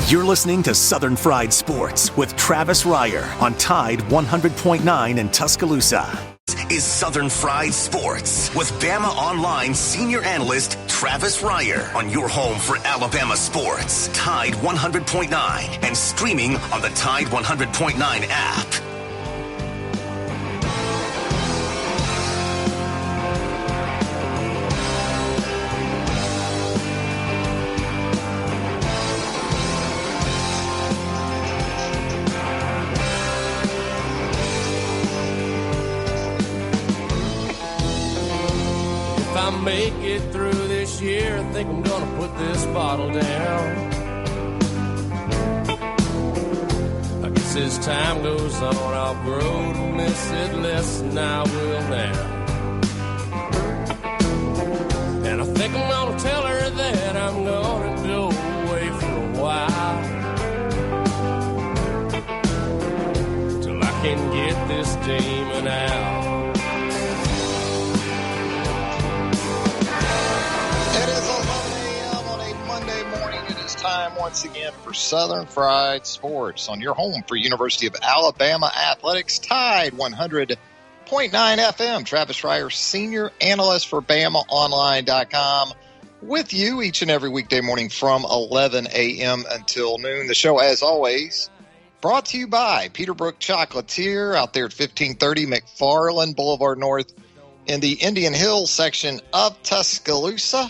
You're listening to Southern Fried Sports with Travis Reier on Tide 100.9 in Tuscaloosa. Is Southern Fried Sports with Bama Online senior analyst Travis Reier on your home for Alabama sports. Tide 100.9 and streaming on the Tide 100.9 app. Make it through this year, I think I'm gonna put this bottle down. I guess as time goes on, I'll grow to miss it less than I will now. And I think I'm gonna tell her that I'm gonna go away for a while, till I can get this demon out. Time once again for Southern Fried Sports on your home for University of Alabama Athletics, Tide 100.9 FM. Travis Reier, senior analyst for BamaOnline.com, with you each and every weekday morning from 11 a.m. until noon. The show, as always, brought to you by Peterbrook Chocolatier out there at 1530 McFarland Boulevard North in the Indian Hills section of Tuscaloosa.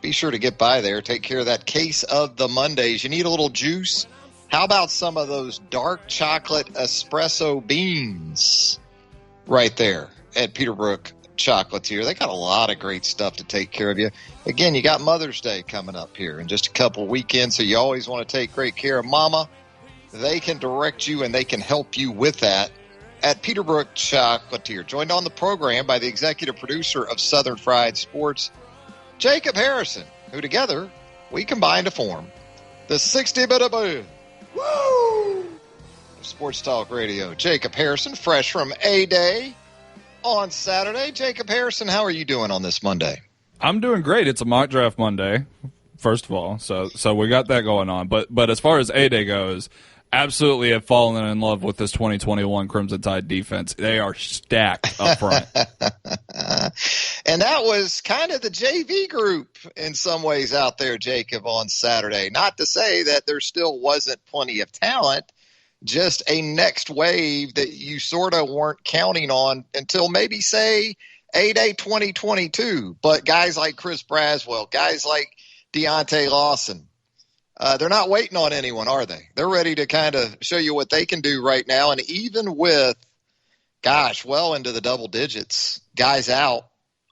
Be sure to get by there. Take care of that case of the Mondays. You need a little juice? How about some of those dark chocolate espresso beans right there at Peterbrook Chocolatier? They got a lot of great stuff to take care of you. Again, you got Mother's Day coming up here in just a couple weekends, so you always want to take great care of Mama. They can direct you and they can help you with that at Peterbrook Chocolatier. Joined on the program by the executive producer of Southern Fried Sports, Jacob Harrison, who together we combine to form the 60-bit boo of Sports Talk Radio. Jacob Harrison, fresh from A-Day on Saturday. Jacob Harrison, how are you doing on this Monday? I'm doing great. It's a mock draft Monday, first of all, so we got that going on. But as far as A-Day goes, absolutely have fallen in love with this 2021 Crimson Tide defense. They are stacked up front. And that was kind of the JV group in some ways out there, Jacob, on Saturday. Not to say that there still wasn't plenty of talent, just a next wave that you sort of weren't counting on until maybe, say, A-Day 2022. But guys like Chris Braswell, guys like Deontay Lawson, they're not waiting on anyone, are they? They're ready to kind of show you what they can do right now. And even with, well into the double digits, guys out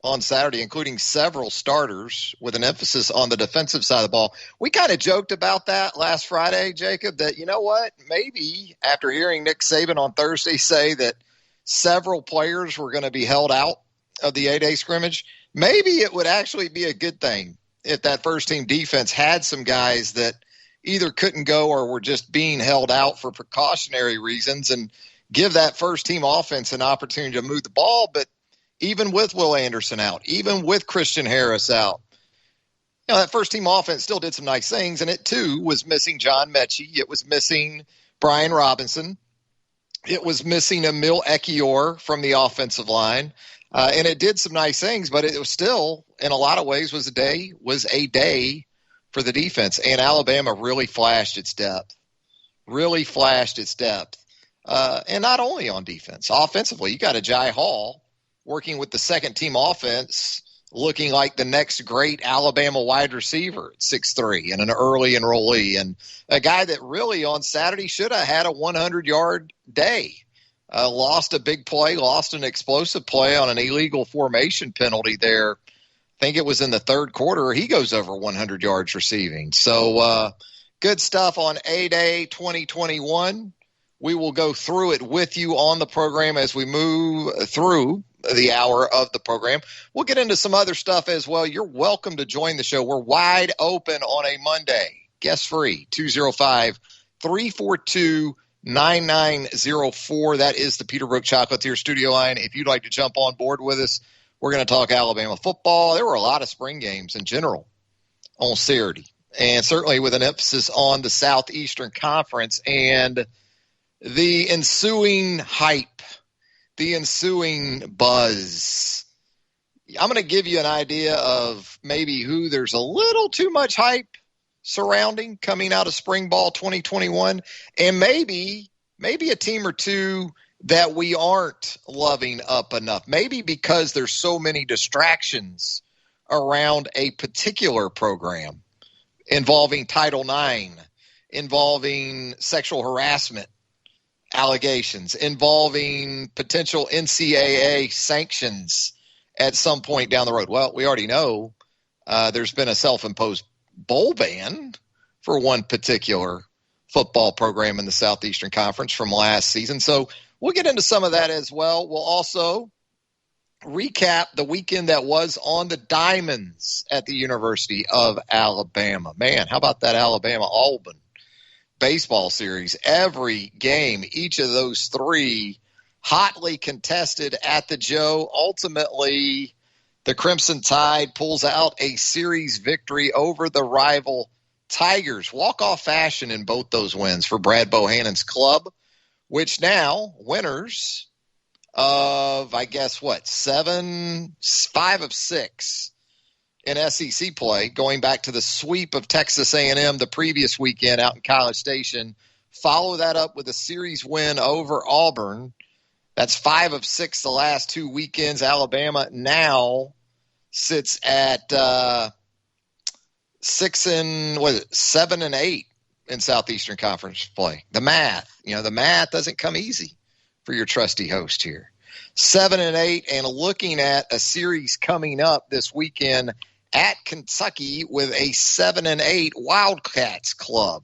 on Saturday, including several starters with an emphasis on the defensive side of the ball. We kind of joked about that last Friday, Jacob, that, you know what, maybe after hearing Nick Saban on Thursday say that several players were going to be held out of the 8A scrimmage, maybe it would actually be a good thing if that first-team defense had some guys that either couldn't go or were just being held out for precautionary reasons, and give that first-team offense an opportunity to move the ball. But even with Will Anderson out, even with Christian Harris out, that first-team offense still did some nice things, and it, too, was missing John Mechie. It was missing Brian Robinson. It was missing Emil Ekiyor from the offensive line. And it did some nice things, but it was still, in a lot of ways, was a day for the defense. And Alabama really flashed its depth. And not only on defense. Offensively, you got a Jai Hall working with the second-team offense, looking like the next great Alabama wide receiver at 6'3", and an early enrollee, and a guy that really on Saturday should have had a 100-yard day. Lost a big play, lost an explosive play on an illegal formation penalty there. I think it was in the third quarter. He goes over 100 yards receiving. So good stuff on A-Day 2021. We will go through it with you on the program as we move through the hour of the program. We'll get into some other stuff as well. You're welcome to join the show. We're wide open on a Monday. Guest free, 205-342-9904. That is the Peterbrook Chocolatier studio line. If you'd like to jump on board with us, we're going to talk Alabama football. There were a lot of spring games in general on Saturday. and certainly with an emphasis on the Southeastern Conference and the ensuing hype, the ensuing buzz. I'm going to give you an idea of maybe who there's a little too much hype surrounding coming out of spring ball 2021, and maybe a team or two that we aren't loving up enough. Maybe because there's so many distractions around a particular program involving Title IX, involving sexual harassment allegations, involving potential NCAA sanctions at some point down the road. Well, we already know there's been a self-imposed bowl ban for one particular football program in the Southeastern Conference from last season. So we'll get into some of that as well. We'll also recap the weekend that was on the diamonds at the University of Alabama. Man, how about that Alabama-Auburn baseball series? Every game, each of those three hotly contested at the Joe. Ultimately, the Crimson Tide pulls out a series victory over the rival Tigers. Walk-off fashion in both those wins for Brad Bohannon's club, which now winners of, 5 of 6 in SEC play, going back to the sweep of Texas A&M the previous weekend out in College Station. Follow that up with a series win over Auburn. That's 5 of 6 the last 2 weekends. Alabama now sits at 7 and 8 in Southeastern Conference play. The math doesn't come easy for your trusty host here. 7 and 8, and looking at a series coming up this weekend at Kentucky with a 7 and 8 Wildcats club.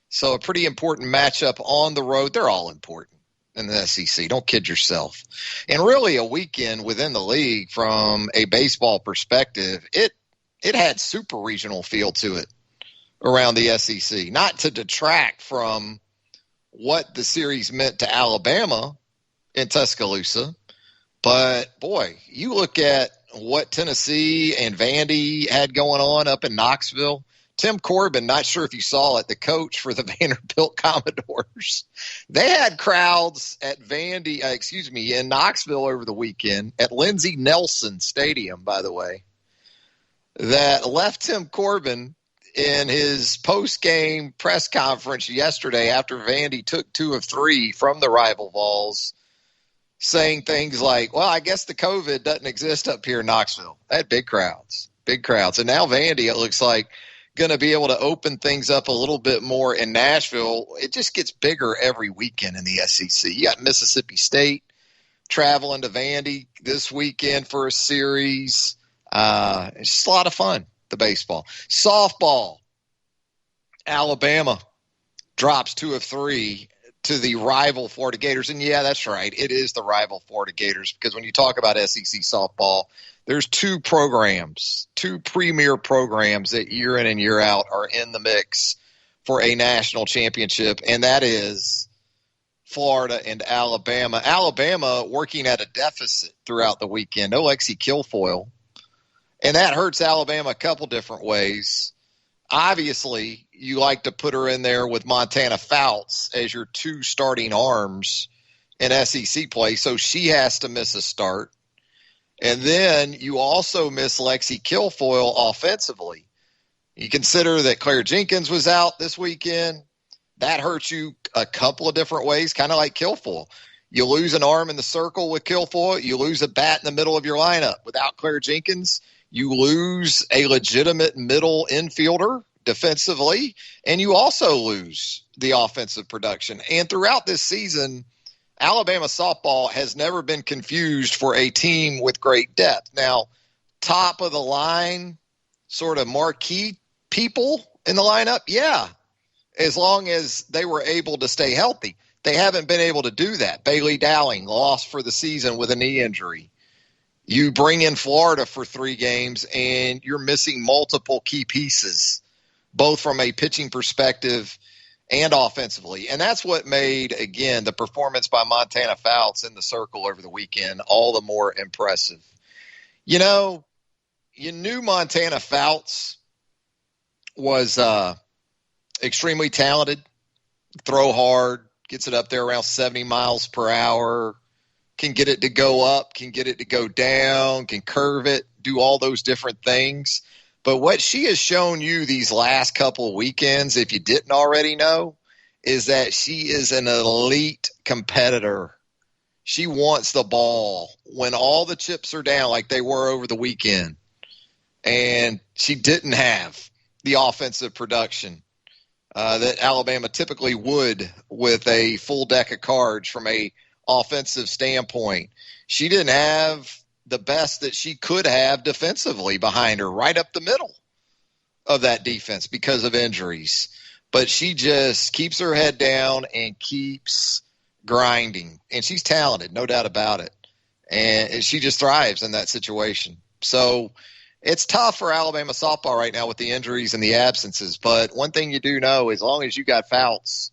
So a pretty important matchup on the road. They're all important in the SEC. Don't kid yourself. And really a weekend within the league from a baseball perspective, it had super regional feel to it around the SEC. Not to detract from what the series meant to Alabama in Tuscaloosa, but boy, you look at what Tennessee and Vandy had going on up in Knoxville. Tim Corbin, not sure if you saw it, the coach for the Vanderbilt Commodores, they had crowds at in Knoxville over the weekend at Lindsey Nelson Stadium, by the way, that left Tim Corbin in his post-game press conference yesterday after Vandy took 2 of 3 from the rival Vols, saying things like, well, I guess the COVID doesn't exist up here in Knoxville. They had big crowds. And now Vandy, it looks like, going to be able to open things up a little bit more in Nashville. It just gets bigger every weekend in the SEC. You got Mississippi State traveling to Vandy this weekend for a series. It's just a lot of fun, the baseball. Softball, Alabama drops 2 of 3 to the rival Florida Gators. And yeah, that's right. It is the rival Florida Gators, because when you talk about SEC softball, there's 2 programs, 2 premier programs that year in and year out are in the mix for a national championship, and that is Florida and Alabama. Alabama working at a deficit throughout the weekend. No Lexi Kilfoyle, and that hurts Alabama a couple different ways. Obviously, you like to put her in there with Montana Fouts as your 2 starting arms in SEC play, so she has to miss a start. And then you also miss Lexi Kilfoyle offensively. You consider that Claire Jenkins was out this weekend. That hurts you a couple of different ways, kind of like Kilfoyle. You lose an arm in the circle with Kilfoyle. You lose a bat in the middle of your lineup. Without Claire Jenkins, you lose a legitimate middle infielder defensively, and you also lose the offensive production. And throughout this season, Alabama softball has never been confused for a team with great depth. Now, top of the line, sort of marquee people in the lineup, yeah, as long as they were able to stay healthy. They haven't been able to do that. Bailey Dowling lost for the season with a knee injury. You bring in Florida for 3 games, and you're missing multiple key pieces, both from a pitching perspective and offensively. And that's what made, again, the performance by Montana Fouts in the circle over the weekend all the more impressive. You know, you knew Montana Fouts was extremely talented, throw hard, gets it up there around 70 miles per hour, can get it to go up, can get it to go down, can curve it, do all those different things. But what she has shown you these last couple of weekends, if you didn't already know, is that she is an elite competitor. She wants the ball when all the chips are down like they were over the weekend. And she didn't have the offensive production that Alabama typically would with a full deck of cards from a offensive standpoint. She didn't have the best that she could have defensively behind her, right up the middle of that defense because of injuries. But she just keeps her head down and keeps grinding. And she's talented, no doubt about it. And she just thrives in that situation. So it's tough for Alabama softball right now with the injuries and the absences. But one thing you do know, as long as you got Fouts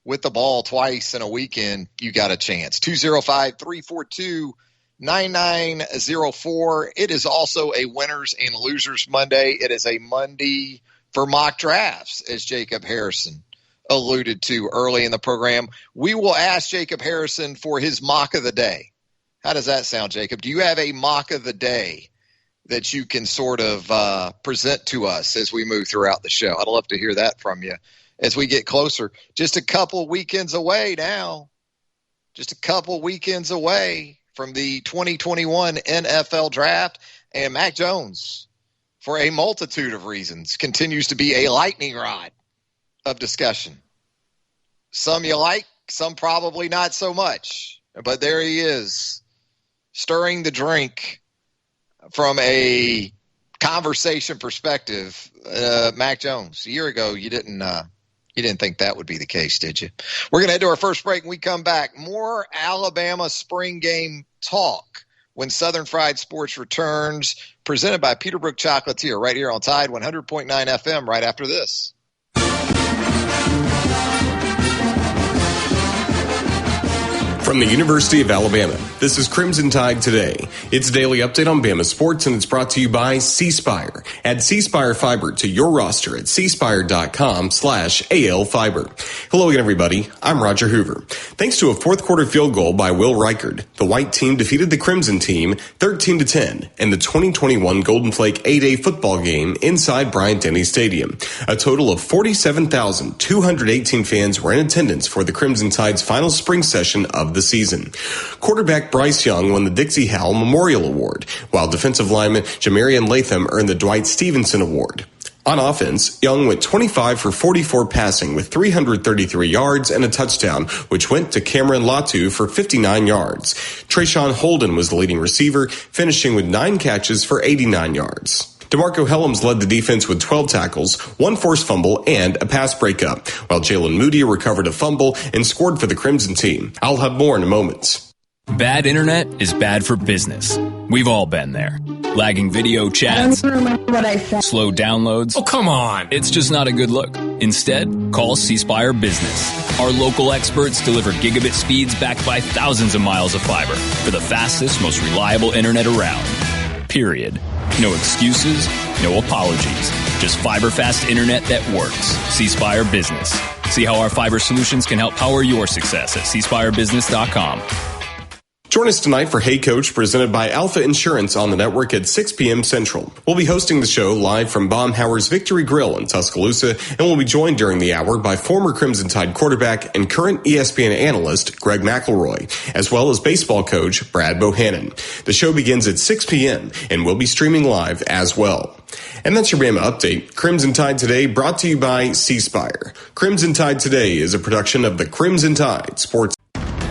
with the ball twice in a weekend, you got a chance. 205-342-9904. It is also a winners and losers Monday. It is a Monday for mock drafts, as Jacob Harrison alluded to early in the program. We will ask Jacob Harrison for his mock of the day. How does that sound, Jacob? Do you have a mock of the day that you can sort of present to us as we move throughout the show? I'd love to hear that from you as we get closer. Just a couple weekends away now. Just a couple weekends away from the 2021 NFL Draft. And Mac Jones, for a multitude of reasons, continues to be a lightning rod of discussion. Some you like, some probably not so much. But there he is, stirring the drink from a conversation perspective. Mac Jones, a year ago, you didn't think that would be the case, did you? We're going to head to our first break. When we come back, more Alabama spring game talk when Southern Fried Sports returns, presented by Peterbrook Chocolatier, right here on Tide 100.9 FM, right after this. From the University of Alabama, this is Crimson Tide Today. It's a daily update on Bama sports, and it's brought to you by C Spire. Add C Spire Fiber to your roster at cspire.com/ALFiber. Hello again, everybody. I'm Roger Hoover. Thanks to a fourth quarter field goal by Will Reichard, the white team defeated the Crimson team 13-10 in the 2021 Golden Flake A-Day football game inside Bryant-Denny Stadium. A total of 47,218 fans were in attendance for the Crimson Tide's final spring session of the season. Quarterback Bryce Young won the Dixie Howell Memorial Award, while defensive lineman Jamarian Latham earned the Dwight Stevenson Award. On offense, Young went 25 for 44 passing with 333 yards and a touchdown, which went to Cameron Latu for 59 yards. Trayshawn Holden was the leading receiver, finishing with 9 catches for 89 yards. DeMarco Helms led the defense with 12 tackles, 1 forced fumble, and a pass breakup, while Jalen Moody recovered a fumble and scored for the Crimson team. I'll have more in a moment. Bad internet is bad for business. We've all been there. Lagging video chats, slow downloads. Oh, come on. It's just not a good look. Instead, call C Spire Business. Our local experts deliver gigabit speeds backed by thousands of miles of fiber for the fastest, most reliable internet around. Period. No excuses, no apologies. Just fiber-fast internet that works. C Spire Business. See how our fiber solutions can help power your success at cspirebusiness.com. Join us tonight for Hey Coach, presented by Alpha Insurance on the network at 6 p.m. Central. We'll be hosting the show live from Baumhauer's Victory Grill in Tuscaloosa, and we'll be joined during the hour by former Crimson Tide quarterback and current ESPN analyst Greg McElroy, as well as baseball coach Brad Bohannon. The show begins at 6 p.m. and we'll be streaming live as well. And that's your Bama update. Crimson Tide Today brought to you by C Spire. Crimson Tide Today is a production of the Crimson Tide Sports.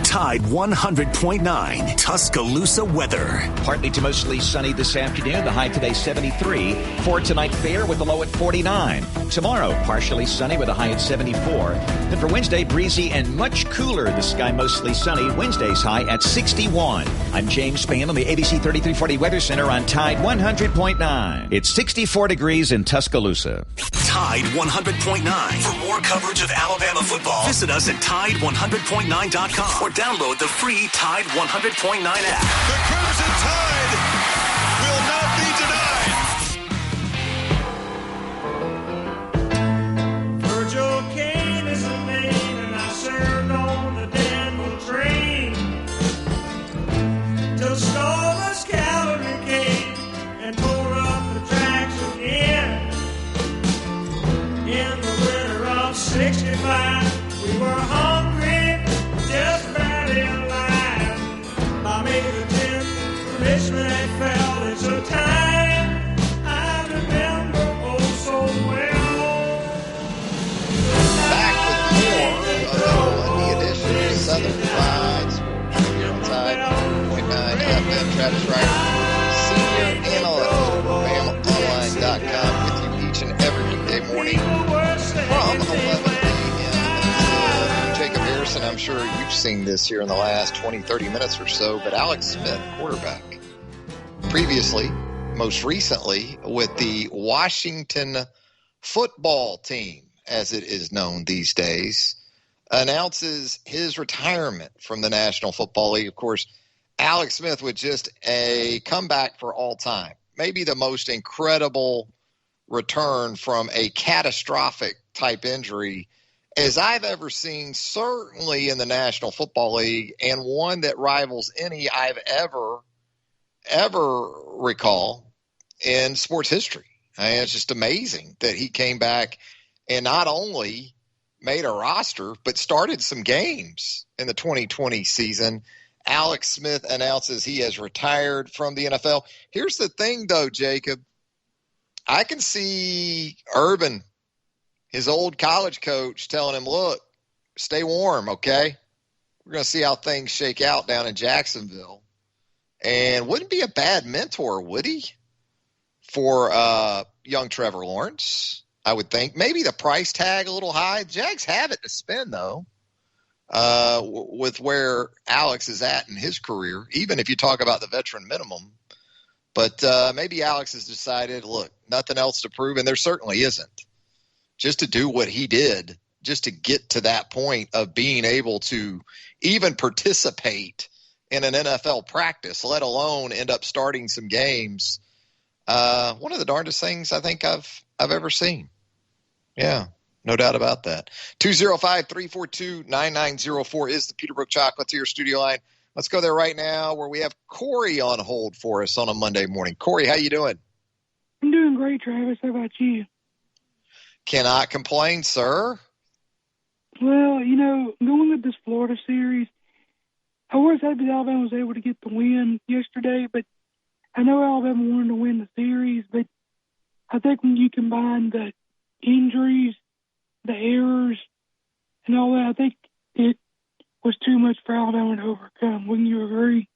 Tide 100.9 Tuscaloosa weather. Partly to mostly sunny this afternoon. The high today 73. For tonight, fair with the low at 49. Tomorrow, partially sunny with a high at 74. Then for Wednesday, breezy and much cooler. The sky mostly sunny. Wednesday's high at 61. I'm James Spann on the ABC 3340 Weather Center on Tide 100.9. It's 64 degrees in Tuscaloosa. Tide 100.9. For more coverage of Alabama football, visit us at Tide100.9.com or download the free Tide 100.9 app. The Crimson Tide will not be denied. In the winter of 65, we were hungry, just barely alive. By May the 10th, Richmond had fell. It's a time I remember oh so well. Back with more of the edition of Southern Fried Sports here on Tide 100.9 FM. Travis Ryder, senior analyst for BamaOnline.com, with you each and every weekday morning from 11 a.m. Jacob Harrison. I'm sure you've seen this here in the last 20, 30 minutes or so, but Alex Smith, quarterback, previously, most recently, with the Washington football team, as it is known these days, announces his retirement from the National Football League. Of course, Alex Smith with just a comeback for all time, maybe the most incredible return from a catastrophic type injury as I've ever seen, certainly in the National Football League, and one that rivals any I've ever recall in sports history. I mean, it's just amazing that he came back and not only made a roster, but started some games in the 2020 season. Alex Smith announces he has retired from the NFL. Here's the thing, though, Jacob. I can see Urban, his old college coach, telling him, look, stay warm, okay? We're going to see how things shake out down in Jacksonville. And wouldn't be a bad mentor, would he, for young Trevor Lawrence, I would think. Maybe the price tag a little high. Jags have it to spend, though, with where Alex is at in his career, even if you talk about the veteran minimum. But maybe Alex has decided, look, nothing else to prove, and there certainly isn't. Just to do what he did, just to get to that point of being able to even participate in an NFL practice, let alone end up starting some games. One of the darndest things I think I've ever seen. Yeah, no doubt about that. 205-342-9904 is the Peterbrook Chocolatier studio line. Let's go there right now where we have Corey on hold for us on a Monday morning. Corey, how you doing? I'm doing great, Travis. How about you? Cannot complain, sir. Well, going with this Florida series, I was happy that Alabama was able to get the win yesterday, but I know Alabama wanted to win the series, but I think when you combine the injuries, the errors, and all that, I think it was too much for Alabama to overcome. Wouldn't you agree?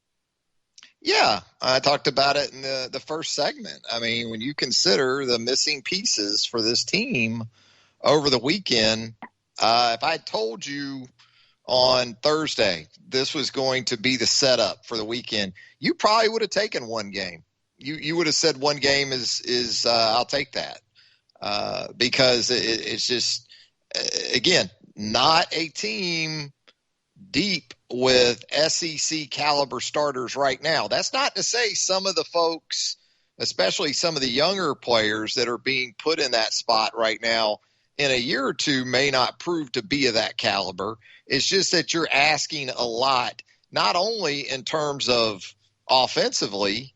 Yeah, I talked about it in the first segment. I mean, when you consider the missing pieces for this team over the weekend, if I told you on Thursday this was going to be the setup for the weekend, you probably would have taken one game. You would have said one game is I'll take that because it's just, again, not a team deep with SEC caliber starters right now. That's not to say some of the folks, especially some of the younger players that are being put in that spot right now, in a year or two may not prove to be of that caliber. It's just that you're asking a lot, not only in terms of offensively,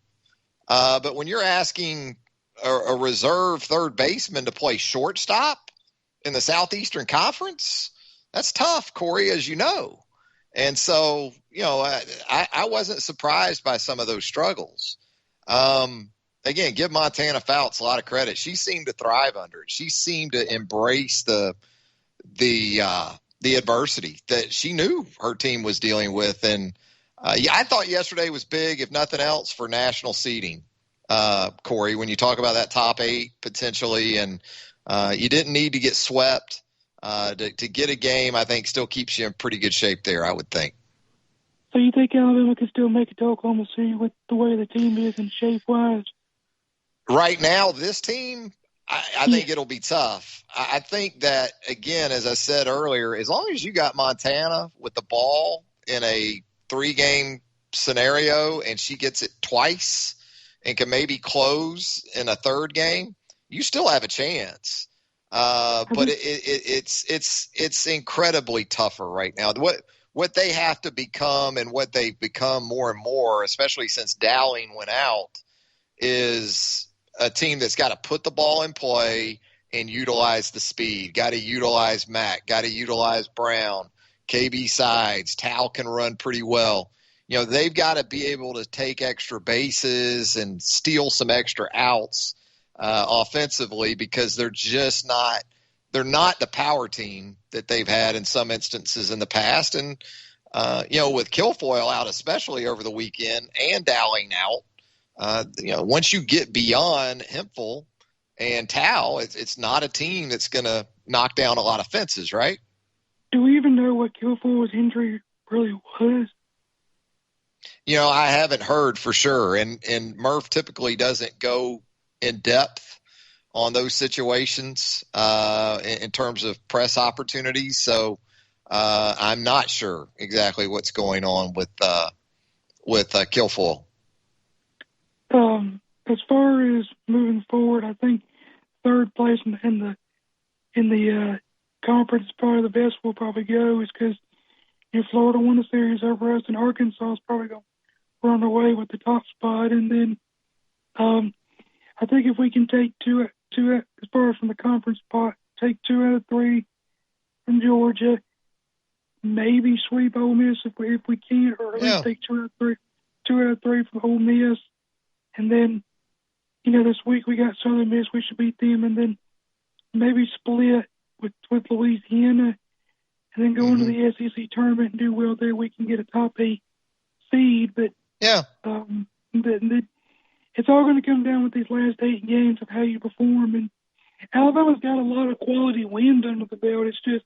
but when you're asking a reserve third baseman to play shortstop in the Southeastern Conference, that's tough, Corey, as you know. And so, I wasn't surprised by some of those struggles. Again, give Montana Fouts a lot of credit. She seemed to thrive under it. She seemed to embrace the adversity that she knew her team was dealing with. And I thought yesterday was big, if nothing else, for national seeding, Corey, when you talk about that top 8 potentially. And you didn't need to get swept. To get a game, I think, still keeps you in pretty good shape there, I would think. So you think Alabama can still make it to Oklahoma City with the way the team is and shape-wise? Right now, this team, I think it'll be tough. I think that, again, as I said earlier, as long as you got Montana with the ball in a 3-game scenario and she gets it twice and can maybe close in a third game, you still have a chance. But it's incredibly tougher right now. What they have to become and what they've become more and more, especially since Dowling went out, is a team that's got to put the ball in play, and utilize the speed. Got to utilize Mack. Got to utilize Brown. KB Sides. Tao can run pretty well. They've got to be able to take extra bases and steal some extra outs offensively, because they're just not – they're not the power team that they've had in some instances in the past. And, with Kilfoyle out, especially over the weekend, and Dowling out, once you get beyond Hemphill and Tao, it's not a team that's going to knock down a lot of fences, right? Do we even know what Kilfoyle's injury really was? I haven't heard for sure. And Murph typically doesn't go in depth on those situations in terms of press opportunities. So I'm not sure exactly what's going on with Kilfoyle. As far as moving forward, I think third place in the conference is probably the best we'll probably go, is because Florida won the series over us, and Arkansas is probably going to run away with the top spot. And then I think if we can take two, as far as from the conference spot, take 2 out of 3 from Georgia, maybe sweep Ole Miss if we can, or at least take 2 out of 3 from Ole Miss. And then, this week we got Southern Miss, we should beat them, and then maybe split with Louisiana, and then go into the SEC tournament and do well there. We can get a top 8 seed, but it's all going to come down with these last 8 games of how you perform. And Alabama's got a lot of quality wins under the belt. It's just,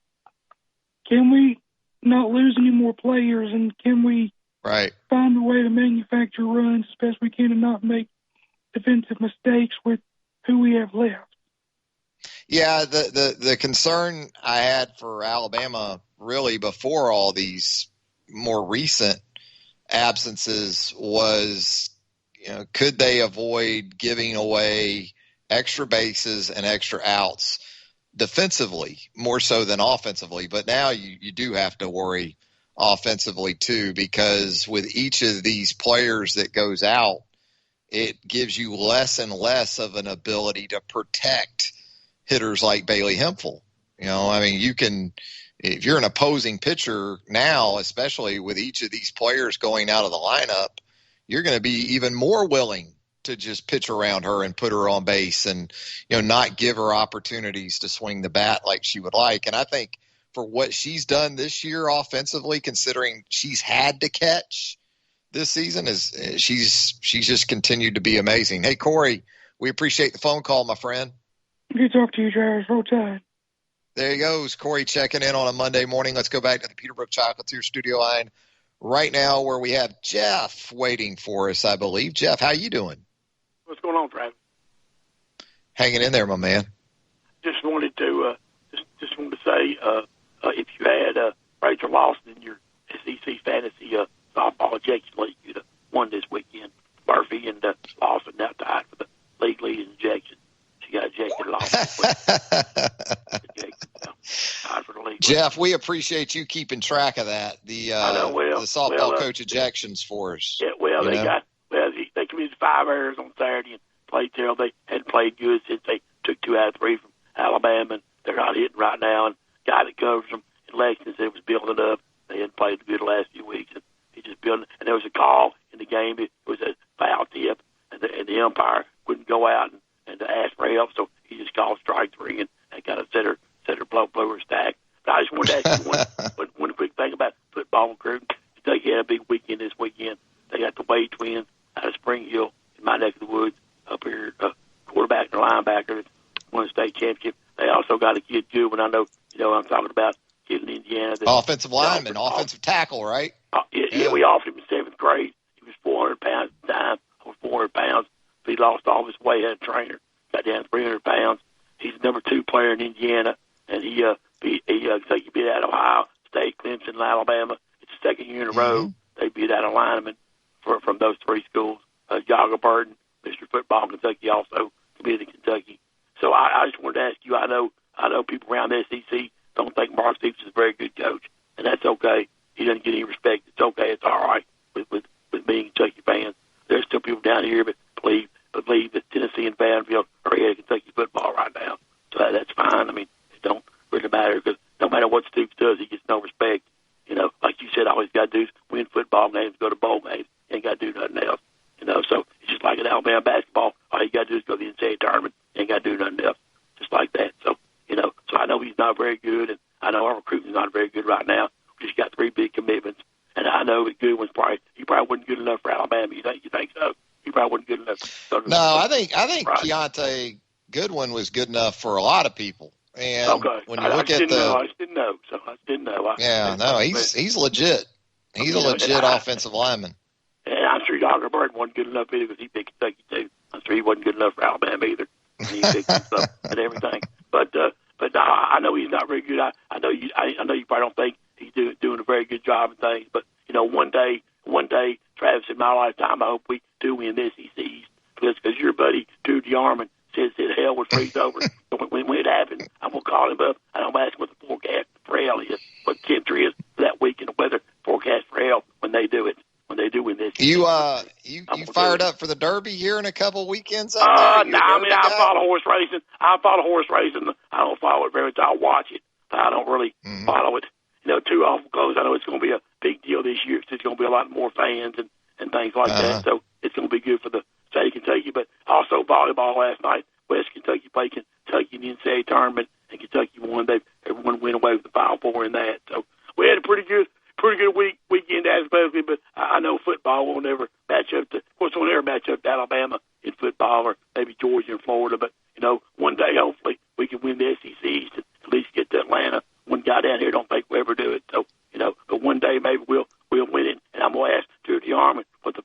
can we not lose any more players, and can we find a way to manufacture runs as best we can and not make defensive mistakes with who we have left? Yeah, the concern I had for Alabama really before all these more recent absences was, could they avoid giving away extra bases and extra outs defensively more so than offensively? But now you do have to worry offensively too, because with each of these players that goes out, it gives you less and less of an ability to protect hitters like Bailey Hemphill. You can, if you're an opposing pitcher now, especially with each of these players going out of the lineup, you're going to be even more willing to just pitch around her and put her on base and, not give her opportunities to swing the bat like she would like. And I think for what she's done this year offensively, considering she's had to catch this season, she's just continued to be amazing. Hey, Corey, we appreciate the phone call, my friend. Good to talk to you, Travis. Roll Tide. There he goes, Corey checking in on a Monday morning. Let's go back to the Peterbrook Chocolatier studio line right now, where we have Jeff waiting for us, I believe. Jeff, how you doing? What's going on, Travis? Hanging in there, my man. Just wanted to say, if you had Rachel Lawson in your SEC fantasy softball ejection league, you'd have won this weekend. Murphy and Lawson now tied for the league lead in ejection. She got ejected tied for the league. Jeff, we appreciate you keeping track of that. The softball coach ejections for us. Yeah, they committed 5 errors on Saturday and played terrible. They hadn't played good since they took 2 out of 3 from Alabama, and they're not hitting right now. And the guy that covers them in Lexington said it was building up. They hadn't played good the last few weeks, and he just building. And there was a call in the game. It was a foul tip, and the umpire wouldn't go out and to ask for help, so he just called strike 3 and kind of set her blow her stack. But I just wanted to ask you one quick thing about football and crew. Kentucky had a big weekend this weekend. They got the Wade twins out of Spring Hill in my neck of the woods up here, quarterback and linebacker that won the state championship. They also got a kid Goodwin. I know, I'm talking about kid in Indiana. Offensive lineman, offensive tackle, right? Yeah, we offered him in 7th grade. He was 400 pounds at the time, over 400 pounds. He lost all his weight, had a trainer, got down to 300 pounds. He's the number 2 player in Indiana, and he beat out Ohio State, Clemson, and Alabama. It's the 2nd year in a row they beat out a lineman from those 3 schools. Yaga Burton, Mr. Football in Kentucky, also committed to Kentucky. So I just wanted to ask you, I know people around the SEC don't think Mark Stevens is a very good coach, and that's okay. He doesn't get any respect. It's okay. It's all right with being Kentucky fans. There's still people down here that believe that Tennessee and Vanderbilt are ahead of Kentucky football right now. So matter because no matter what Stoops does, he gets no respect. You know, like you said, all he's got to do is win football games, go to bowl games. He ain't got to do nothing else. You know, so it's just like in Alabama basketball. All you got to do is go to the NCAA tournament. He ain't got to do nothing else. Just like that. So, you know, so I know he's not very good, and I know our recruiting's not very good right now. We just got 3 big commitments, and I know the good ones he probably wasn't good enough for Alabama. You think so? He probably wasn't good enough. No, I think Keontae Goodwin was good enough for a lot of people. And when you look at I just didn't know. He's legit. He's a legit offensive lineman. And I'm sure Yager Bird wasn't good enough either because he picked Kentucky too. I'm sure he wasn't good enough for Alabama either. And he picked himself and everything. But no, I know he's not very good. I know you probably don't think he's doing a very good job and things. But you know, one day, Travis, in my lifetime, I hope we do win this SEC East because your buddy Drew DeArmond says that hell would freeze over. when it happens, I'm gonna call him up and I'm gonna ask him what the forecast for hell is, what the temperature is for that week, and the weather forecast for hell when they do it. When they do win this, you fired up for the Derby here in a couple weekends? No, I follow horse racing. I don't follow it very much. I watch it, but I don't really follow it. You know, too often because I know it's going to be a big deal this year. It's going to be a lot more fans and things like that. So it's going to be good for the state of Kentucky. But also volleyball last night. West Kentucky played Kentucky in the NCAA tournament, and Kentucky won. Everyone went away with the Final Four in that. So we had a pretty good weekend athletically, but I know football will never match up to, of course, we'll never match up to Alabama in football or maybe Georgia and Florida, but, you know, one day, hopefully, we can win the SEC East and at least get to Atlanta. One guy down here don't think we'll ever do it, so, you know, but one day maybe we'll win it, and I'm going to ask Drew DeArmond what the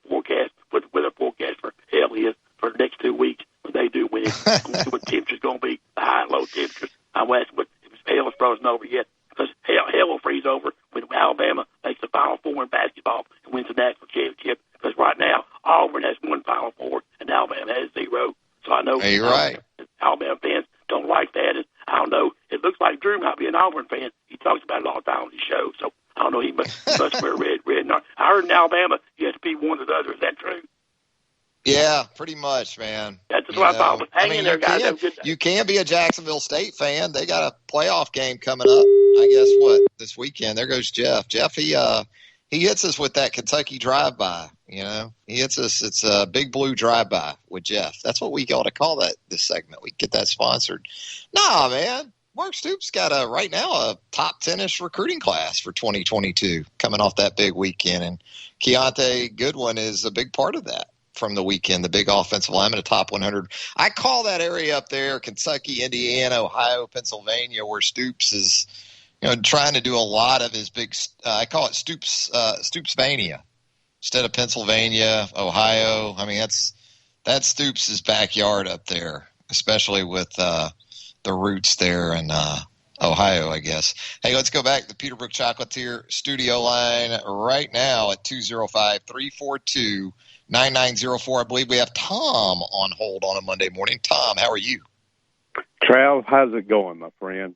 weather forecast for hell is for the next 2 weeks when they do win it. I'm going to see what temperature's going to be, the high and low temperatures. I'm going to ask if hell is frozen over yet. Because hell will freeze over when Alabama makes the Final Four in basketball and wins the national championship. Because right now, Auburn has 1 Final Four and Alabama has 0. So I know Alabama fans don't like that. And I don't know. It looks like Drew might be an Auburn fan. He talks about it all the time on his show. So I don't know. He must wear red. And I heard in Alabama you have to be one or the other. Is that true? Yeah, pretty much, man. That's what I thought. But hang in there, guys. You can be a Jacksonville State fan. They got a playoff game coming up. I guess this weekend. There goes Jeff. Jeff, he hits us with that Kentucky drive-by. You know, he hits us. It's a Big Blue drive-by with Jeff. That's what we ought to call this segment. We get that sponsored. Nah, man. Mark Stoops got right now a top 10-ish recruiting class for 2022 coming off that big weekend, and Keontae Goodwin is a big part of that. From the weekend, the big offensive lineman, a top 100. I call that area up there Kentucky, Indiana, Ohio, Pennsylvania, where Stoops is, you know, trying to do a lot of his big. I call it Stoopsvania instead of Pennsylvania, Ohio. I mean, that's Stoops' backyard up there, especially with the roots there in Ohio, I guess. Hey, let's go back to the Peterbrook Chocolatier studio line right now at 205-342-9904. I believe we have Tom on hold on a Monday morning. Tom, how are you? Trav, how's it going, my friend?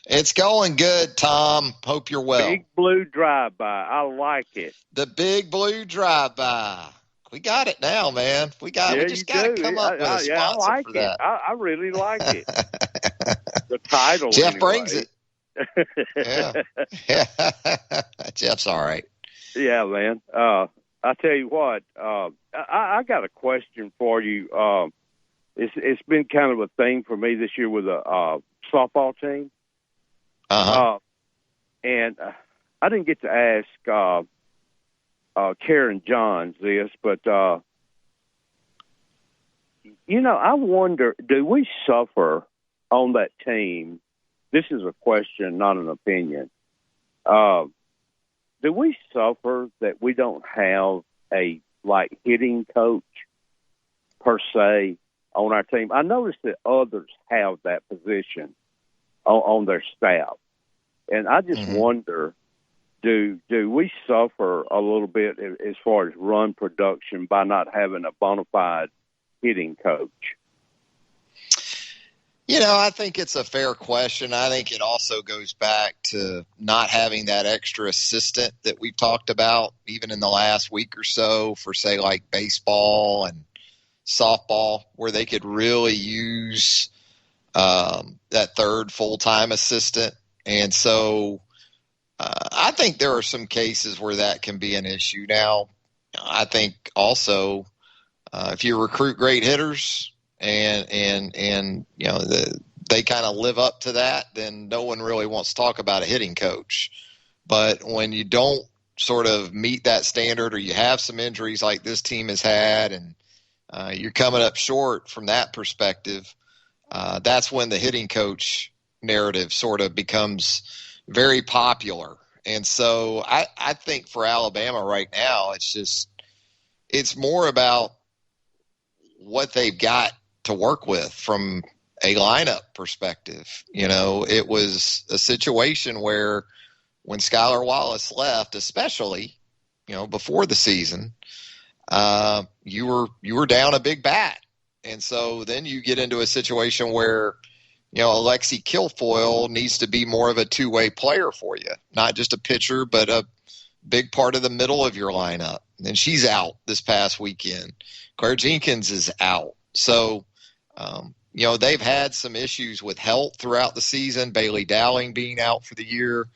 It's going good, Tom. Hope you're well. Big Blue drive-by. I like it. The Big Blue drive-by. We got it now, man. We just got to come up with a sponsor I like for that. I really like it. The title. Jeff brings it. Yeah. Jeff's all right. Yeah, man. I tell you what, I got a question for you. It's been kind of a thing for me this year with a softball team. And I didn't get to ask Karen Johns this, but, you know, I wonder, do we suffer on that team? This is a question, not an opinion. Do we suffer that we don't have a, hitting coach per se on our team? I noticed that others have that position on their staff. And I just wonder, do we suffer a little bit as far as run production by not having a bona fide hitting coach? You know, I think it's a fair question. I think it also goes back to not having that extra assistant that we've talked about even in the last week or so for, say, like baseball and softball, where they could really use that third full-time assistant. And so I think there are some cases where that can be an issue. Now, I think also if you recruit great hitters and they kind of live up to that, then no one really wants to talk about a hitting coach. But when you don't sort of meet that standard, or you have some injuries like this team has had, and you're coming up short from that perspective, that's when the hitting coach narrative sort of becomes very popular. And so I think for Alabama right now, it's more about what they've got to work with from a lineup perspective. It was a situation where when Skylar Wallace left, especially, before the season, you were down a big bat. And so then you get into a situation where, Alexi Kilfoyle needs to be more of a two-way player for you, not just a pitcher, but a big part of the middle of your lineup. And she's out this past weekend. Claire Jenkins is out. So, they've had some issues with health throughout the season, Bailey Dowling being out for the year.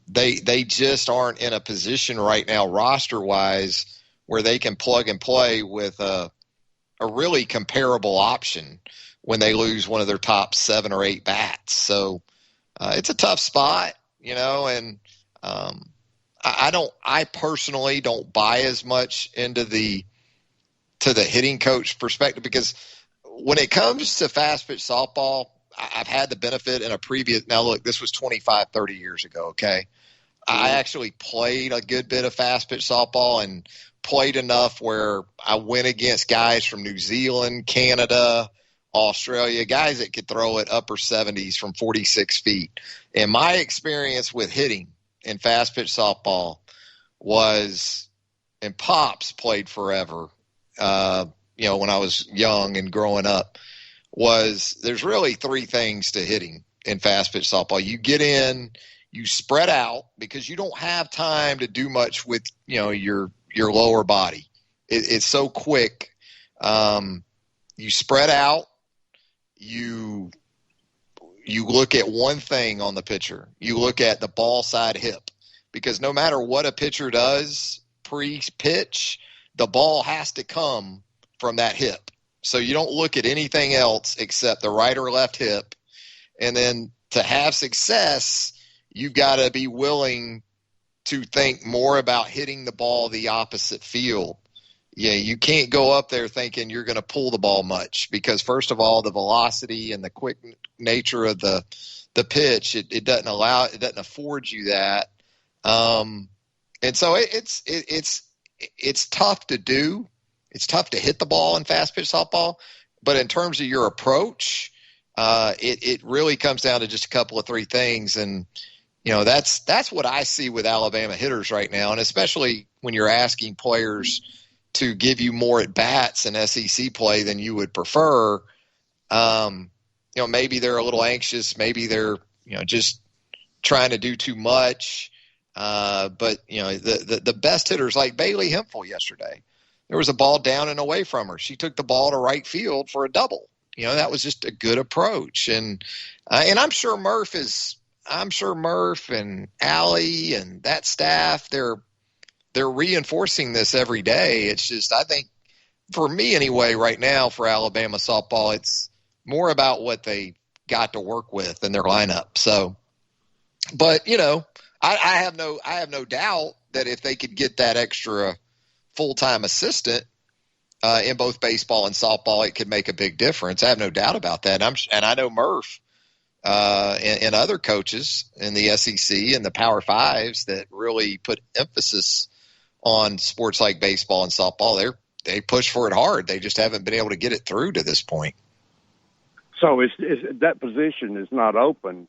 They just aren't in a position right now roster-wise where they can plug and play with a really comparable option when they lose one of their top 7 or 8 bats. So it's a tough spot, and I personally don't buy as much into the hitting coach perspective, because when it comes to fast pitch softball, I've had the benefit in a previous – now, look, this was 25, 30 years ago, okay? I actually played a good bit of fast pitch softball and played enough where I went against guys from New Zealand, Canada, Australia, guys that could throw it upper 70s from 46 feet. And my experience with hitting in fast pitch softball was – and Pops played forever, when I was young and growing up – was there's really 3 things to hitting in fast pitch softball. You get in, you spread out because you don't have time to do much with, your lower body. It's so quick. You spread out, you look at one thing on the pitcher. You look at the ball side hip, because no matter what a pitcher does pre-pitch, the ball has to come from that hip. So you don't look at anything else except the right or left hip. And then to have success, you've got to be willing to think more about hitting the ball the opposite field. You can't go up there thinking you're going to pull the ball much, because first of all, the velocity and the quick nature of the pitch, it doesn't afford you that. And so it's tough to do. It's tough to hit the ball in fast pitch softball, but in terms of your approach, it really comes down to just a couple of 3 things. And, that's what I see with Alabama hitters right now. And especially when you're asking players to give you more at bats in SEC play than you would prefer, maybe they're a little anxious. Maybe they're, just trying to do too much. But the best hitters like Bailey Hemphill yesterday, there was a ball down and away from her. She took the ball to right field for a double. That was just a good approach. And I'm sure Murph and Allie and that staff, they're reinforcing this every day. It's just, I think for me anyway, right now for Alabama softball, it's more about what they got to work with in their lineup. So, but I have no doubt that if they could get that extra full-time assistant in both baseball and softball, it could make a big difference. I have no doubt about that. And I know Murph and other coaches in the SEC and the Power Fives that really put emphasis on sports like baseball and softball. They push for it hard. They just haven't been able to get it through to this point. So that position is not open.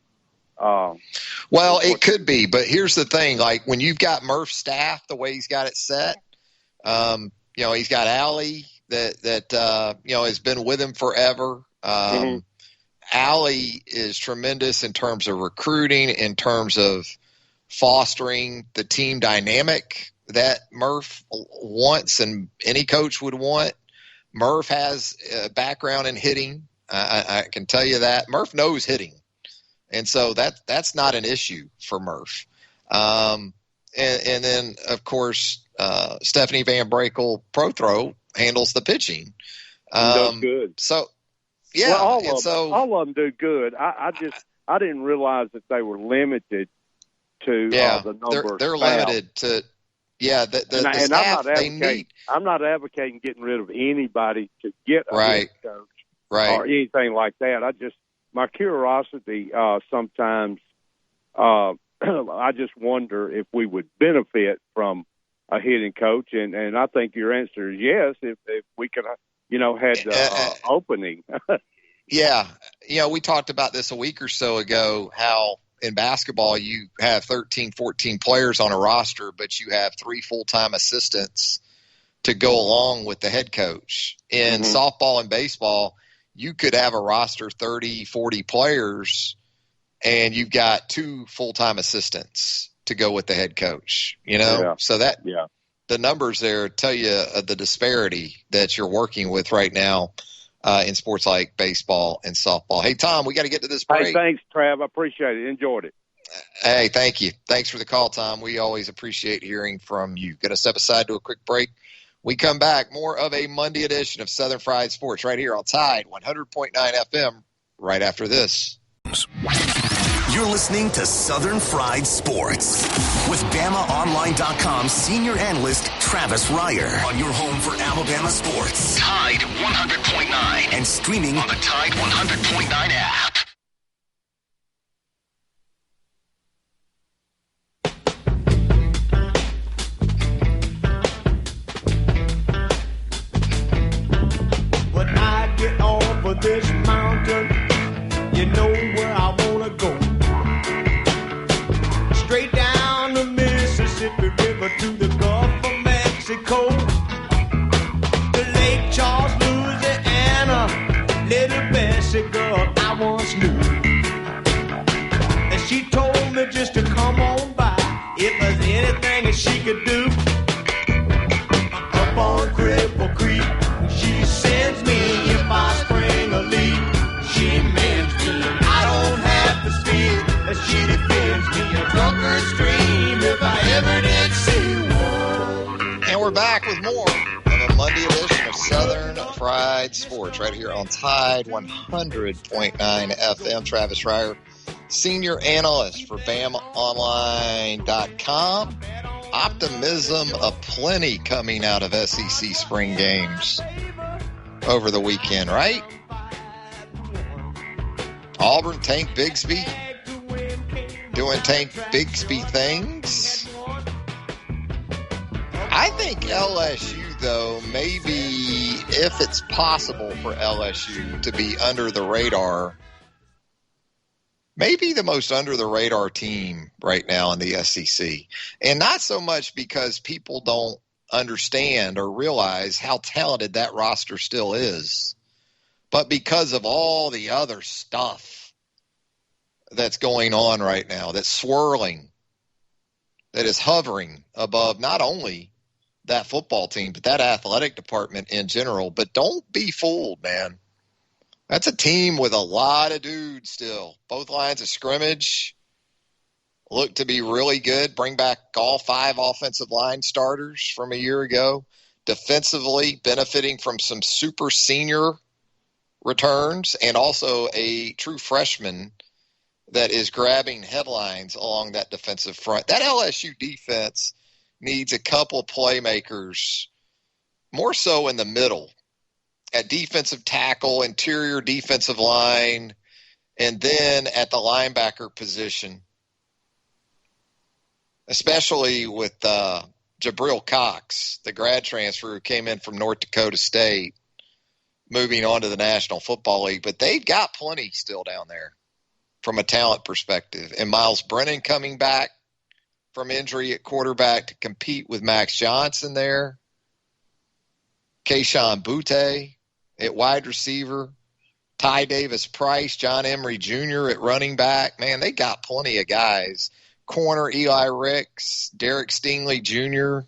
Well, it could be, but here's the thing. Like when you've got Murph's staff, the way he's got it set, he's got Allie that has been with him forever. Allie is tremendous in terms of recruiting, in terms of fostering the team dynamic that Murph wants and any coach would want. Murph has a background in hitting. I can tell you that. Murph knows hitting. And so that's not an issue for Murph. And then, of course, Stephanie Van Brakel Prothro handles the pitching. Does good. So, yeah. Well, all of them do good. I didn't realize that they were limited to the number. They're of staff. limited to. Yeah, the staff, and I'm not advocating getting rid of anybody to get a head coach or anything like that. My curiosity sometimes, I just wonder if we would benefit from a hitting coach, and I think your answer is yes, if we could, had the opening. Yeah, we talked about this a week or so ago, how in basketball you have 13, 14 players on a roster, but you have 3 full-time assistants to go along with the head coach. In softball and baseball, you could have a roster 30, 40 players, and you've got 2 full-time assistants to go with the head coach, So the numbers there tell you the disparity that you're working with right now in sports like baseball and softball. Hey, Tom, we got to get to this break. Hey, thanks, Trav. I appreciate it. Enjoyed it. Hey, thank you. Thanks for the call, Tom. We always appreciate hearing from you. Going to step aside to a quick break. We come back, more of a Monday edition of Southern Fried Sports right here on Tide 100.9 FM right after this. You're listening to Southern Fried Sports with BamaOnline.com senior analyst Travis Reier on your home for Alabama sports. Tide 100.9 and streaming on the Tide 100.9 app. When I get off of this mountain, you know where I wanna go. Straight down the Mississippi River to the Gulf of Mexico, to Lake Charles, Louisiana, little Bessie girl I once knew. And she told me just to come on by if there's anything that she could do. Up on Cripple Creek, she sends me if I spring a leak. She mends me, I don't have to speak, as she defends me. A drunken stream if I ever did see one. And we're back with more of a Monday edition of Southern Fried Sports right here on Tide 100.9 FM. Travis Reier, senior analyst for BamaOnline.com. Optimism aplenty coming out of SEC spring games over the weekend, right? Auburn, Tank Bigsby doing Tank Bigsby things. I think LSU, though, maybe if it's possible for LSU to be under the radar, maybe the most under the radar team right now in the SEC. And not so much because people don't understand or realize how talented that roster still is, but because of all the other stuff that's going on right now, that's swirling, that is hovering above not only that football team, but that athletic department in general. But don't be fooled, man. That's a team with a lot of dudes still. Both lines of scrimmage look to be really good. Bring back all 5 offensive line starters from a year ago. Defensively, benefiting from some super senior returns and also a true freshman that is grabbing headlines along that defensive front. That LSU defense needs a couple of playmakers, more so in the middle, at defensive tackle, interior defensive line, and then at the linebacker position, especially with Jabril Cox, the grad transfer who came in from North Dakota State, moving on to the National Football League. But they've got plenty still down there from a talent perspective. And Miles Brennan coming back from injury at quarterback to compete with Max Johnson there. Kayshon Boutte at wide receiver. Ty Davis-Price, John Emery Jr. at running back. Man, they got plenty of guys. Corner Eli Ricks, Derek Stingley Jr.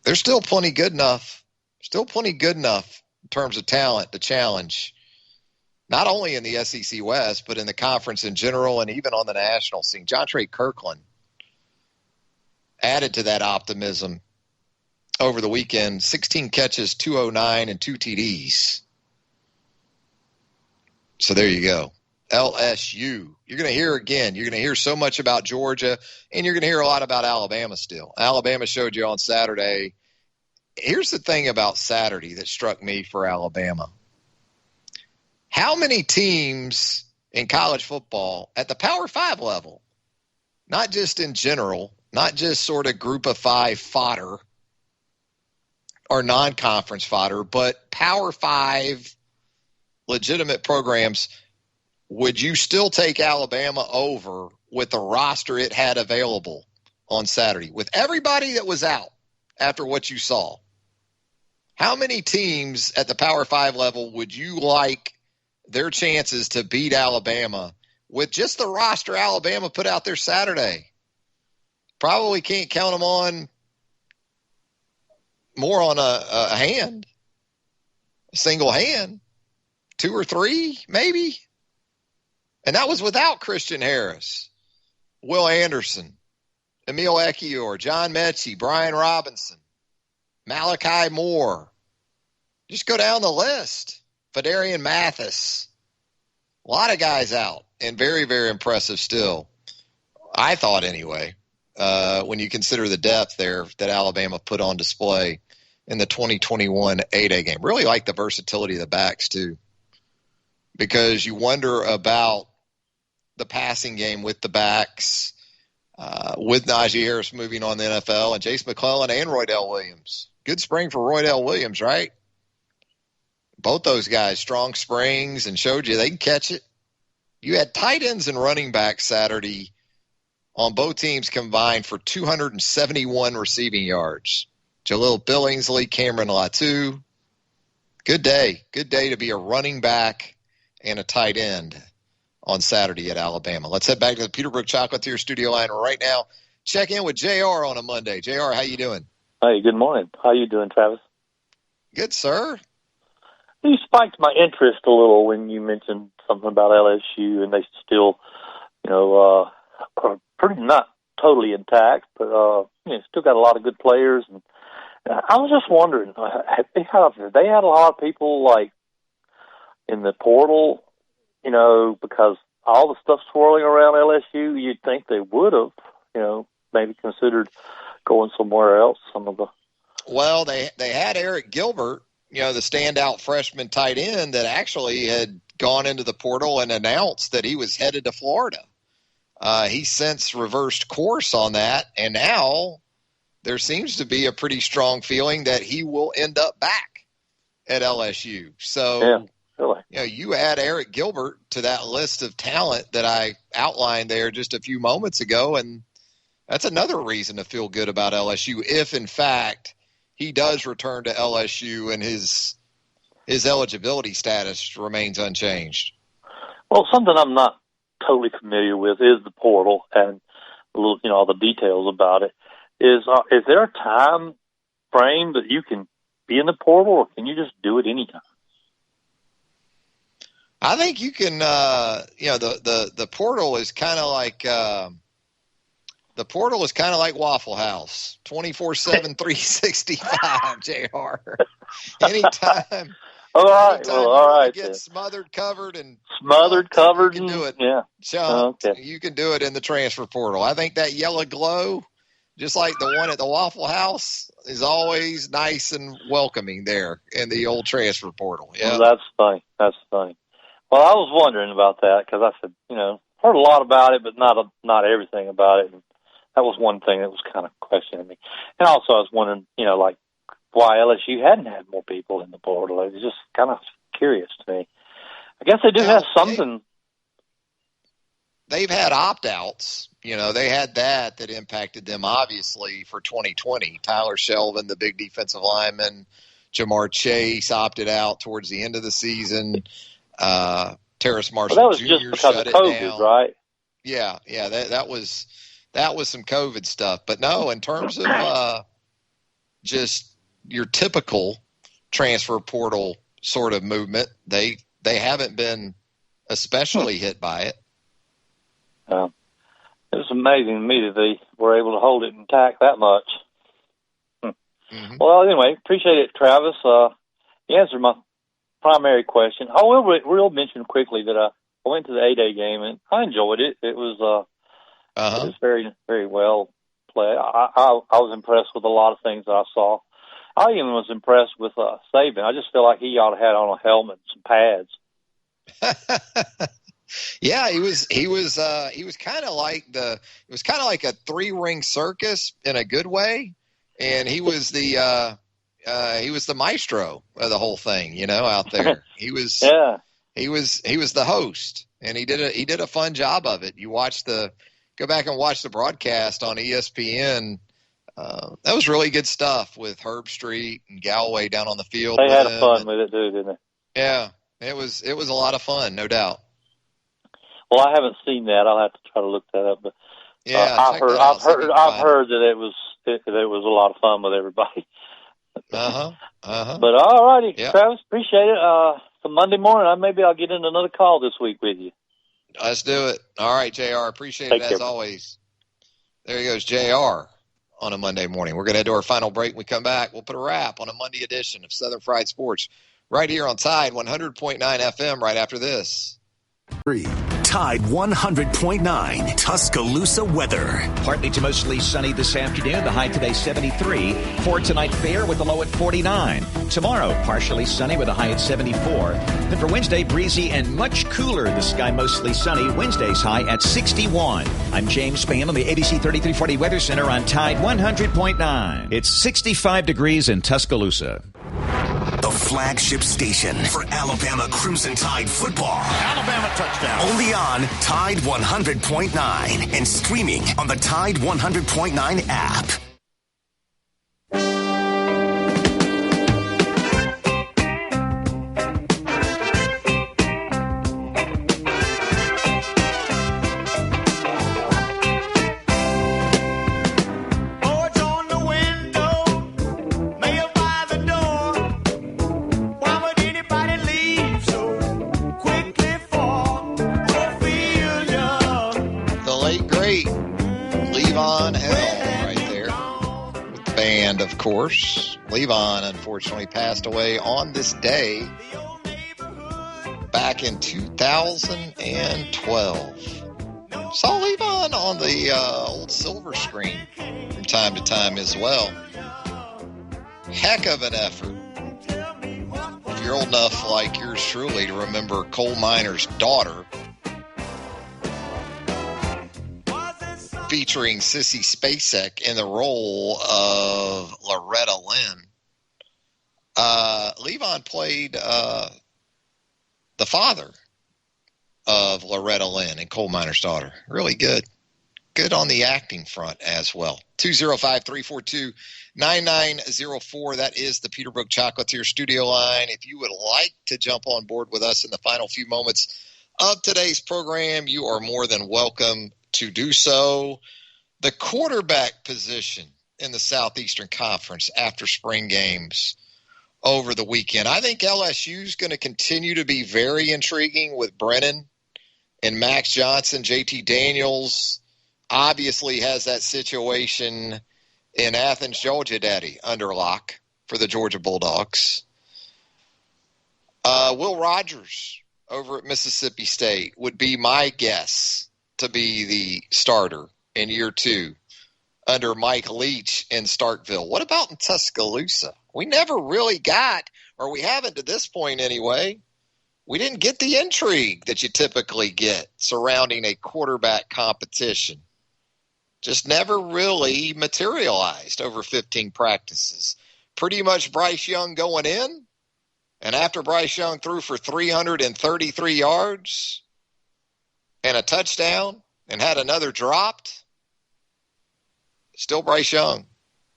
They're still plenty good enough terms of talent to challenge, not only in the SEC West, but in the conference in general and even on the national scene. Jontre Kirkland added to that optimism over the weekend. 16 catches, 209, and 2 TDs. So there you go. LSU. You're going to hear again. You're going to hear so much about Georgia, and you're going to hear a lot about Alabama still. Alabama showed you on Saturday. Here's the thing about Saturday that struck me for Alabama. How many teams in college football at the Power 5 level, not just in general, not just sort of group of 5 fodder or non-conference fodder, but Power 5 legitimate programs, would you still take Alabama over with the roster it had available on Saturday? With everybody that was out after what you saw, how many teams at the Power 5 level would you like their chances to beat Alabama with just the roster Alabama put out there Saturday? Probably can't count them on more on a hand, a single hand, 2 or 3 maybe. And that was without Christian Harris, Will Anderson, Emil Ekiyor, John Mechie, Brian Robinson, Malachi Moore. Just go down the list. Fedarian Mathis. A lot of guys out, and very, very impressive still. I thought anyway, when you consider the depth there that Alabama put on display in the 2021 A-Day game. Really like the versatility of the backs too, because you wonder about the passing game with the backs, with Najee Harris moving on the NFL, and Jace McClellan and Roydell Williams. Good spring for Roydell Williams, right? Both those guys, strong springs, and showed you they can catch it. You had tight ends and running backs Saturday on both teams combined for 271 receiving yards. Jalil Billingsley, Cameron Latu. Good day. Good day to be a running back and a tight end on Saturday at Alabama. Let's head back to the Peterbrook Chocolatier studio line right now. Check in with JR on a Monday. JR, how you doing? Hey, good morning. How you doing, Travis? Good, sir. You spiked my interest a little when you mentioned something about LSU, and they still, are pretty not totally intact, but still got a lot of good players. And I was just wondering, have they had a lot of people like in the portal? Because all the stuff swirling around LSU, you'd think they would have, maybe considered going somewhere else. Well, they had Eric Gilbert, the standout freshman tight end that actually had gone into the portal and announced that he was headed to Florida. He's since reversed course on that, and now there seems to be a pretty strong feeling that he will end up back at LSU. So, yeah, really. You add Eric Gilbert to that list of talent that I outlined there just a few moments ago, and that's another reason to feel good about LSU if, in fact, he does return to LSU and his eligibility status remains unchanged. Well, something I'm not totally familiar with is the portal and all the details about it. Is there a time frame that you can be in the portal, or can you just do it anytime? I think you can. The portal is kind of like. The portal is kind of like Waffle House, 24/7, 365, JR. Anytime. All right. Get smothered, covered, and covered. You can do it. Yeah. Okay. You can do it in the transfer portal. I think that yellow glow, just like the one at the Waffle House, is always nice and welcoming there in the old transfer portal. Yeah. Well, that's funny. Well, I was wondering about that because I said, heard a lot about it, but not everything about it. And that was one thing that was kind of questioning me. And also I was wondering, why LSU hadn't had more people in the portal. It was just kind of curious to me. I guess they do have something. They've had opt-outs. They had that impacted them, obviously, for 2020. Tyler Shelvin, the big defensive lineman, Jamar Chase opted out towards the end of the season. Terrace Marshall that was Jr. just because shut of COVID, it down. right? Yeah, that was some COVID stuff. But no, in terms of just your typical transfer portal sort of movement. They haven't been especially hit by it. It was amazing to me that they were able to hold it intact that much. Mm-hmm. Well, anyway, appreciate it, Travis. You answered my primary question. I will mention quickly that I went to the A-Day game, and I enjoyed it. It was it was very, very well played. I was impressed with a lot of things that I saw. I even was impressed with Saban. I just feel like he ought to have on a helmet and some pads. Yeah, he was kind of like it was kind of like a 3-ring circus in a good way, and he was the maestro of the whole thing, out there. He was he was the host, and he did a fun job of it. You go back and watch the broadcast on ESPN. That was really good stuff with Herb Street and Galloway down on the field. They had fun with it too, didn't they? Yeah, it was a lot of fun, no doubt. Well, I haven't seen that. I'll have to try to look that up. But yeah, I've heard that it was a lot of fun with everybody. But all righty, Travis, appreciate it. So Monday morning, maybe I'll get in another call this week with you. Let's do it. All right, JR. Appreciate it as always. There he goes, JR, on a Monday morning. We're going to head to our final break. When we come back, we'll put a wrap on a Monday edition of Southern Fried Sports right here on Tide 100.9 FM right after this. Tide 100.9 Tuscaloosa weather. Partly to mostly sunny this afternoon. The high today 73. For tonight, fair with the low at 49. Tomorrow, partially sunny with a high at 74. Then for Wednesday, breezy and much cooler. The sky mostly sunny. Wednesday's high at 61. I'm James Spann on the ABC 3340 Weather Center on Tide 100.9. It's 65 degrees in Tuscaloosa. The flagship station for Alabama Crimson Tide football. Alabama touchdown. Only on Tide 100.9 and streaming on the Tide 100.9 app. Of course, Levon unfortunately passed away on this day back in 2012. Saw Levon on the old silver screen from time to time as well. Heck of an effort. If you're old enough like yours truly to remember coal miner's daughter, featuring Sissy Spacek in the role of Loretta Lynn. Levon played the father of Loretta Lynn in Coal Miner's Daughter. Really good. Good on the acting front as well. 205-342-9904. That is the Peterbrook Chocolatier studio line. If you would like to jump on board with us in the final few moments of today's program, you are more than welcome to do so. The quarterback position in the Southeastern Conference after spring games over the weekend. I think LSU is going to continue to be very intriguing with Brennan and Max Johnson. JT Daniels obviously has that situation in Athens, Georgia, Daddy, under lock for the Georgia Bulldogs. Will Rogers over at Mississippi State would be my guess to be the starter in year 2 under Mike Leach in Starkville. What about in Tuscaloosa? We never really got, or we haven't to this point anyway, we didn't get the intrigue that you typically get surrounding a quarterback competition. Just never really materialized over 15 practices. Pretty much Bryce Young going in, and after Bryce Young threw for 333 yards and a touchdown and had another dropped, still Bryce Young,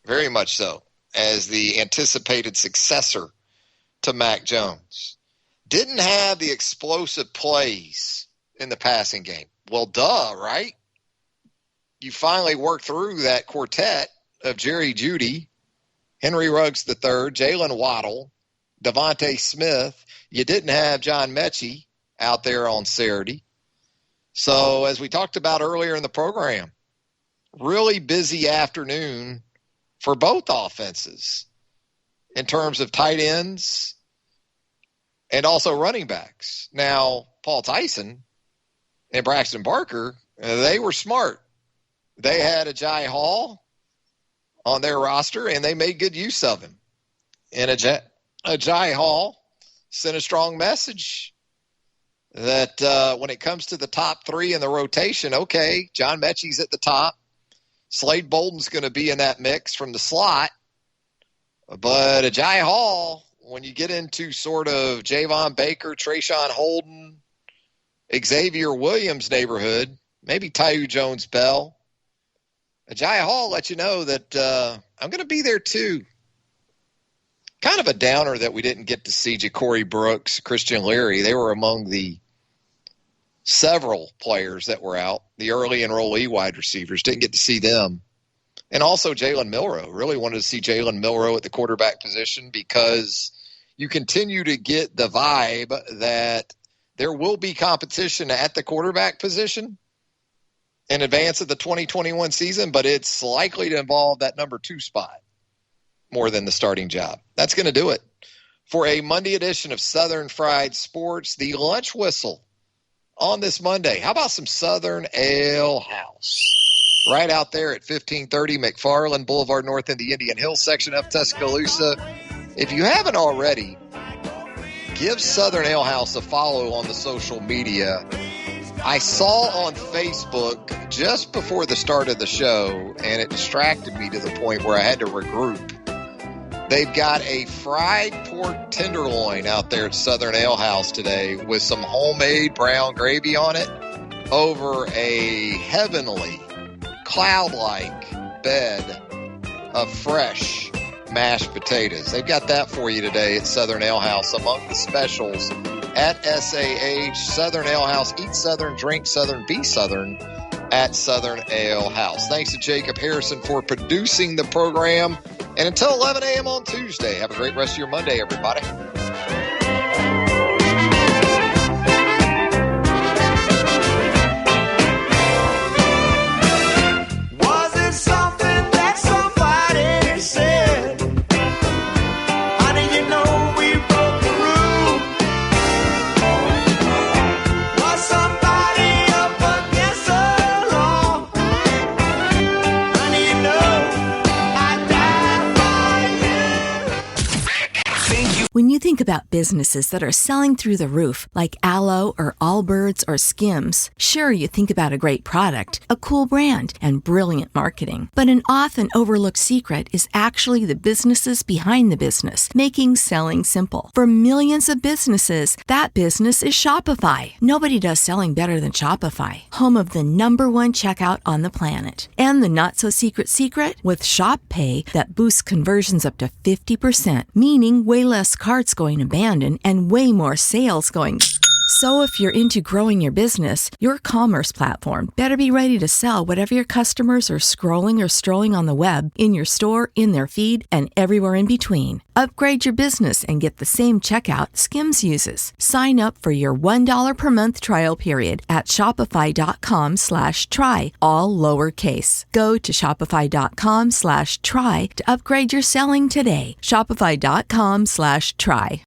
very much so, as the anticipated successor to Mac Jones. Didn't have the explosive plays in the passing game. Well, duh, right? You finally worked through that quartet of Jerry Jeudy, Henry Ruggs III, Jalen Waddle, Devontae Smith. You didn't have John Mechie out there on Saturday. So as we talked about earlier in the program, really busy afternoon for both offenses in terms of tight ends and also running backs. Now, Paul Tyson and Braxton Barker, they were smart. They had Agiye Hall on their roster, and they made good use of him. And Agiye Hall sent a strong message that when it comes to the top three in the rotation, okay, John Mechie's at the top. Slade Bolden's going to be in that mix from the slot. But Agiye Hall, when you get into sort of Javon Baker, Trayshawn Holden, Xavier Williams neighborhood, maybe Taiu Jones-Bell, Agiye Hall let you know that I'm going to be there too. Kind of a downer that we didn't get to see Ja'Cory Brooks, Christian Leary. They were among the several players that were out, the early enrollee wide receivers. Didn't get to see them. And also Jalen Milroe. Really wanted to see Jalen Milroe at the quarterback position because you continue to get the vibe that there will be competition at the quarterback position in advance of the 2021 season, but it's likely to involve that number 2 spot more than the starting job. That's going to do it for a Monday edition of Southern Fried Sports, the lunch whistle on this Monday. How about some Southern Ale House? Right out there at 1530 McFarland Boulevard North in the Indian Hill section of Tuscaloosa. If you haven't already, give Southern Ale House a follow on the social media. I saw on Facebook just before the start of the show, and it distracted me to the point where I had to regroup. They've got a fried pork tenderloin out there at Southern Ale House today with some homemade brown gravy on it over a heavenly, cloud-like bed of fresh mashed potatoes. They've got that for you today at Southern Ale House among the specials at SAH. Southern Ale House. Eat Southern, drink Southern, be Southern at Southern Ale House. Thanks to Jacob Harrison for producing the program. And until 11 a.m. on Tuesday, have a great rest of your Monday, everybody. Was it something that somebody said? How did you know we broke the rule? Was somebody up against the law? How do you know I died for you? When you think about businesses that are selling through the roof, like Aloe or Allbirds or Skims, sure, you think about a great product, a cool brand, and brilliant marketing. But an often overlooked secret is actually the businesses behind the business, making selling simple. For millions of businesses, that business is Shopify. Nobody does selling better than Shopify, home of the #1 checkout on the planet. And the not-so-secret secret? With Shop Pay that boosts conversions up to 50%, meaning way less carts going abandoned and way more sales going. So if you're into growing your business, your commerce platform better be ready to sell whatever your customers are scrolling or strolling on the web, in your store, in their feed, and everywhere in between. Upgrade your business and get the same checkout Skims uses. Sign up for your $1 per month trial period at shopify.com/try, all lowercase. Go to shopify.com/try to upgrade your selling today. Shopify.com/try.